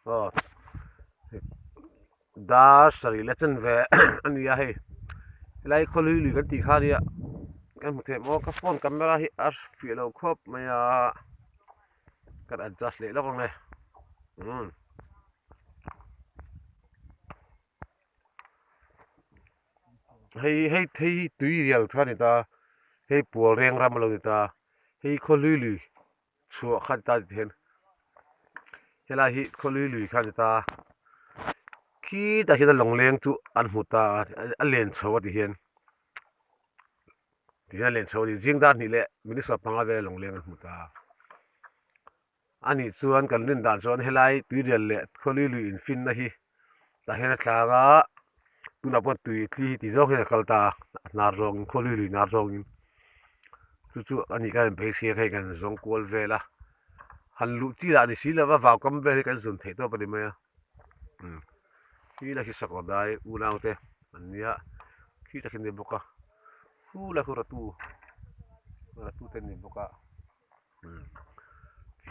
ờ đa sari lệ chân về anh ya hay lại khơi lùi cái tí khác đi ạ cái một thế mà cái phone camera hi ar phía đầu khớp mày à cái adjust lại đó con này hay hay hay tùy điều khác người ta hay bùa riêng ra mà người ta hay khơi lùi chùa khác ta hiện hay là hay khơi lùi khác người ta khi ta hiện là lòng lên tu ăn hụt ta ăn liền sâu thì hiện thì ăn liền sâu thì riêng ta thì lệ mình đi sập phăng về lòng lên ăn hụt ta anh ấy chuan kan rin dan chuan helai tui rial le kholi lui in fin na hi ta hena tlaga tuna pon tui tli ti zo he kalta nar rong kholi lui nar rong in chu ani kan be sia khai kan zong kol vela han lu ti la ni sila wa vaw kam ve kan zun the to pa di ma hi la hi sakwa dai u naw te ania khi ta kin de boka hu la khu ratu ten ni boka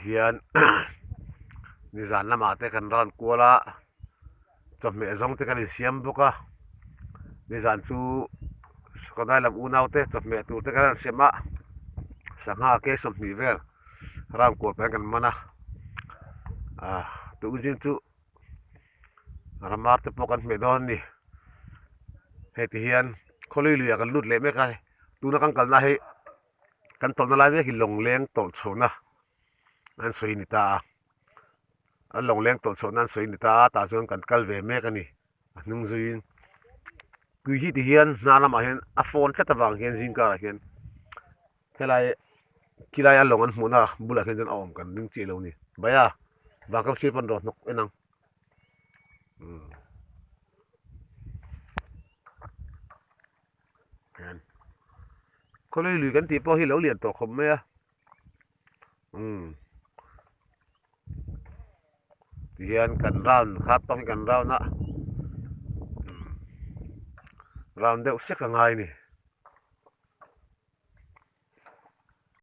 hian ni zan lama te kan ran kuala chom me zong te kan siam boka ni zan chu skodai lam unaw te chom me tu te kan siama sangha ke som ni vel ram ko pe kan mana tu jin chu ramar te pokan me don ni he ti hian kholi lu ya kan lut le me ka tu na kan kal na he kan tol na lai ve hi long leng tol chona an soi ni ta an long leng tol chona an soi ni ta ta chuan kan kal ve me ka ni nung zuin kui hi ti hian na lama hian a phone theta wang hian jing ka hian helai kilai a long an hmuna bula hian jon awm kan ning chi lo ni baya wa kam sir pan ro nok enang hian kholi lu kan ti po hi lo lian to khom me a hian kan round khat tong kan round na round deuh se ka ngai ni